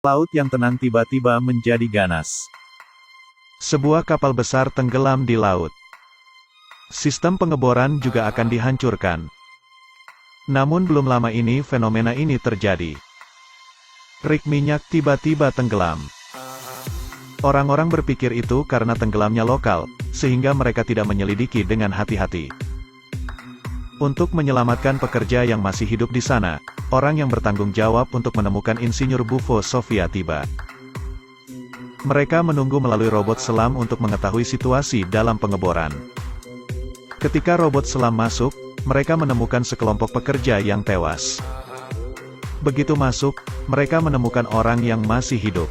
Laut yang tenang tiba-tiba menjadi ganas. Sebuah kapal besar tenggelam di laut. Sistem pengeboran juga akan dihancurkan. Namun belum lama ini fenomena ini terjadi. Rig minyak tiba-tiba tenggelam. Orang-orang berpikir itu karena tenggelamnya lokal, sehingga mereka tidak menyelidiki dengan hati-hati. Untuk menyelamatkan pekerja yang masih hidup di sana, orang yang bertanggung jawab untuk menemukan Insinyur Bufo Sofia tiba. Mereka menunggu melalui robot selam untuk mengetahui situasi dalam pengeboran. Ketika robot selam masuk, mereka menemukan sekelompok pekerja yang tewas. Begitu masuk, mereka menemukan orang yang masih hidup.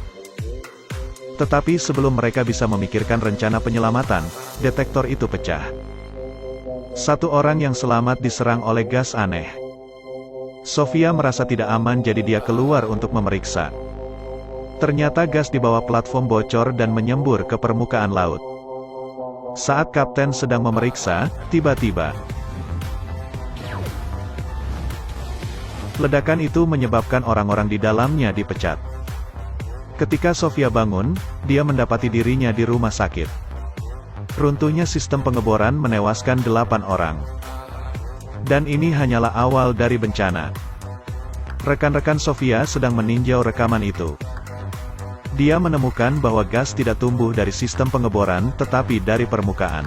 Tetapi sebelum mereka bisa memikirkan rencana penyelamatan, detektor itu pecah. Satu orang yang selamat diserang oleh gas aneh. Sofia merasa tidak aman jadi dia keluar untuk memeriksa. Ternyata gas di bawah platform bocor dan menyembur ke permukaan laut. Saat kapten sedang memeriksa, tiba-tiba ledakan itu menyebabkan orang-orang di dalamnya dipecat. Ketika Sofia bangun, dia mendapati dirinya di rumah sakit. Runtuhnya sistem pengeboran menewaskan 8 orang. Dan ini hanyalah awal dari bencana. Rekan-rekan Sofia sedang meninjau rekaman itu. Dia menemukan bahwa gas tidak tumbuh dari sistem pengeboran tetapi dari permukaan.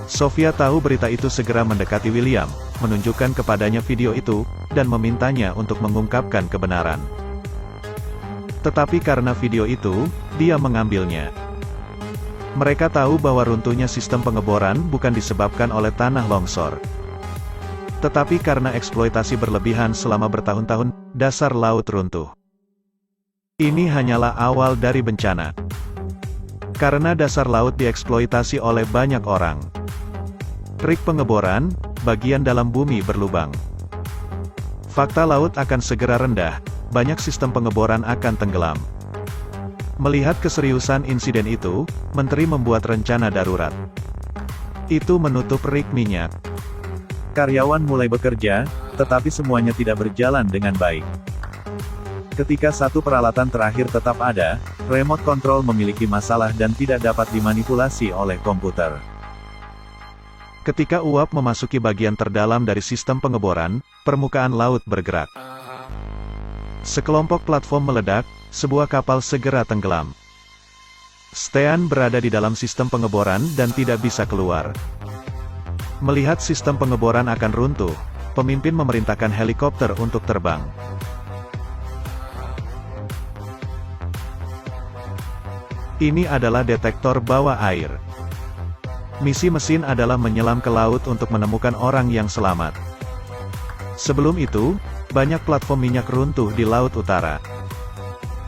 Sofia tahu berita itu segera mendekati William, menunjukkan kepadanya video itu, dan memintanya untuk mengungkapkan kebenaran. Tetapi karena video itu, dia mengambilnya. Mereka tahu bahwa runtuhnya sistem pengeboran bukan disebabkan oleh tanah longsor. Tetapi karena eksploitasi berlebihan selama bertahun-tahun, dasar laut runtuh. Ini hanyalah awal dari bencana. Karena dasar laut dieksploitasi oleh banyak orang. Rig pengeboran, bagian dalam bumi berlubang. Fakta laut akan segera rendah, banyak sistem pengeboran akan tenggelam. Melihat keseriusan insiden itu, Menteri membuat rencana darurat. Itu menutup rig minyak. Karyawan mulai bekerja, tetapi semuanya tidak berjalan dengan baik. Ketika satu peralatan terakhir tetap ada, remote control memiliki masalah dan tidak dapat dimanipulasi oleh komputer. Ketika uap memasuki bagian terdalam dari sistem pengeboran, permukaan laut bergerak. Sekelompok platform meledak, sebuah kapal segera tenggelam. Stean berada di dalam sistem pengeboran dan tidak bisa keluar. Melihat sistem pengeboran akan runtuh, pemimpin memerintahkan helikopter untuk terbang. Ini adalah detektor bawah air. Misi mesin adalah menyelam ke laut untuk menemukan orang yang selamat. Sebelum itu, banyak platform minyak runtuh di Laut Utara.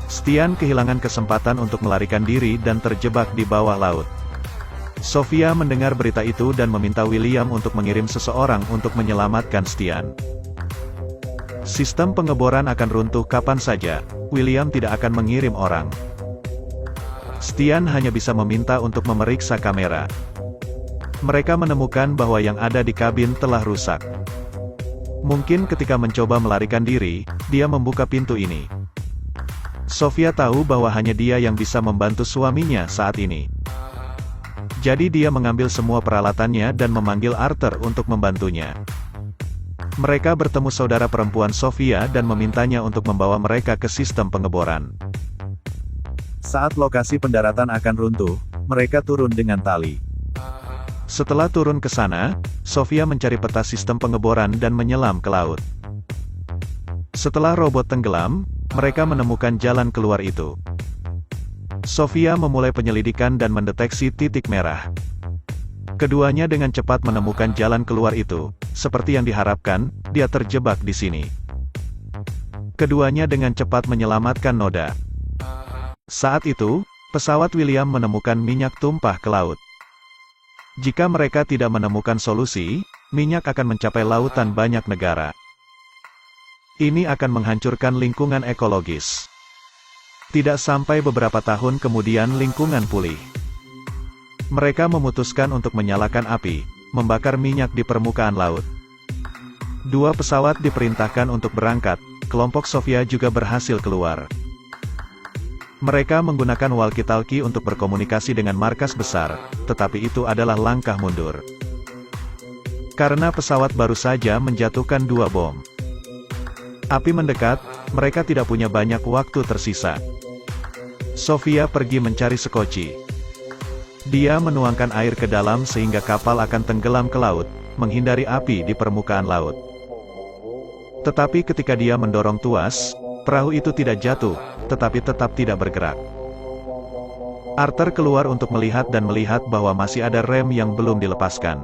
Stian kehilangan kesempatan untuk melarikan diri dan terjebak di bawah laut. Sofia mendengar berita itu dan meminta William untuk mengirim seseorang untuk menyelamatkan Stian. Sistem pengeboran akan runtuh kapan saja, William tidak akan mengirim orang. Stian hanya bisa meminta untuk memeriksa kamera. Mereka menemukan bahwa yang ada di kabin telah rusak. Mungkin ketika mencoba melarikan diri, dia membuka pintu ini. Sofia tahu bahwa hanya dia yang bisa membantu suaminya saat ini. Jadi dia mengambil semua peralatannya dan memanggil Arthur untuk membantunya. Mereka bertemu saudara perempuan Sofia dan memintanya untuk membawa mereka ke sistem pengeboran. Saat lokasi pendaratan akan runtuh, mereka turun dengan tali. Setelah turun ke sana, Sofia mencari peta sistem pengeboran dan menyelam ke laut. Setelah robot tenggelam, mereka menemukan jalan keluar itu. Sofia memulai penyelidikan dan mendeteksi titik merah. Keduanya dengan cepat menemukan jalan keluar itu. Seperti yang diharapkan, dia terjebak di sini. Keduanya dengan cepat menyelamatkan noda. Saat itu, pesawat William menemukan minyak tumpah ke laut. Jika mereka tidak menemukan solusi, minyak akan mencapai lautan banyak negara. Ini akan menghancurkan lingkungan ekologis. Tidak sampai beberapa tahun kemudian lingkungan pulih. Mereka memutuskan untuk menyalakan api, membakar minyak di permukaan laut. Dua pesawat diperintahkan untuk berangkat, kelompok Sofia juga berhasil keluar. Mereka menggunakan walkie-talkie untuk berkomunikasi dengan markas besar, tetapi itu adalah langkah mundur. Karena pesawat baru saja menjatuhkan 2 bom. Api mendekat, mereka tidak punya banyak waktu tersisa. Sofia pergi mencari sekoci. Dia menuangkan air ke dalam sehingga kapal akan tenggelam ke laut, menghindari api di permukaan laut. Tetapi ketika dia mendorong tuas, perahu itu tidak jatuh, tetapi tetap tidak bergerak. Arthur keluar untuk melihat dan melihat bahwa masih ada rem yang belum dilepaskan.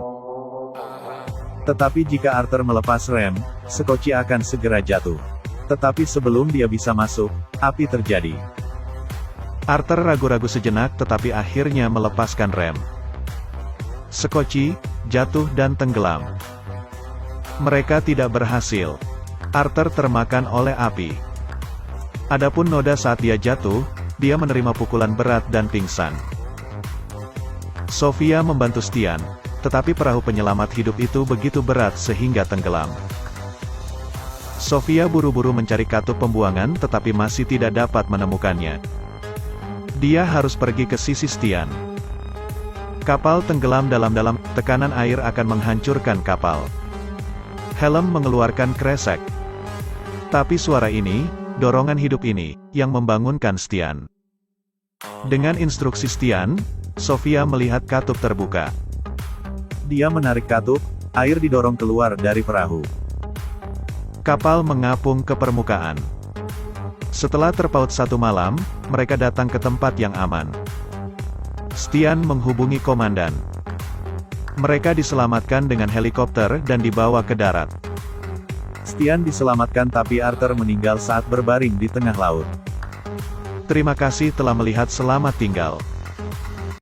Tetapi jika Arthur melepas rem, sekoci akan segera jatuh. Tetapi sebelum dia bisa masuk, api terjadi. Arthur ragu-ragu sejenak tetapi akhirnya melepaskan rem. Sekoci jatuh dan tenggelam. Mereka tidak berhasil. Arthur termakan oleh api. Adapun Noda saat dia jatuh, dia menerima pukulan berat dan pingsan. Sofia membantu Stian, tetapi perahu penyelamat hidup itu begitu berat sehingga tenggelam. Sofia buru-buru mencari katup pembuangan tetapi masih tidak dapat menemukannya. Dia harus pergi ke sisi Stian. Kapal tenggelam dalam-dalam, tekanan air akan menghancurkan kapal. Helm mengeluarkan kresek. Tapi suara ini, dorongan hidup ini, yang membangunkan Stian. Dengan instruksi Stian, Sofia melihat katup terbuka. Dia menarik katup, air didorong keluar dari perahu. Kapal mengapung ke permukaan. Setelah terpaut 1 malam, mereka datang ke tempat yang aman. Stian menghubungi komandan. Mereka diselamatkan dengan helikopter dan dibawa ke darat. Stian diselamatkan tapi Arthur meninggal saat berbaring di tengah laut. Terima kasih telah melihat, selamat tinggal.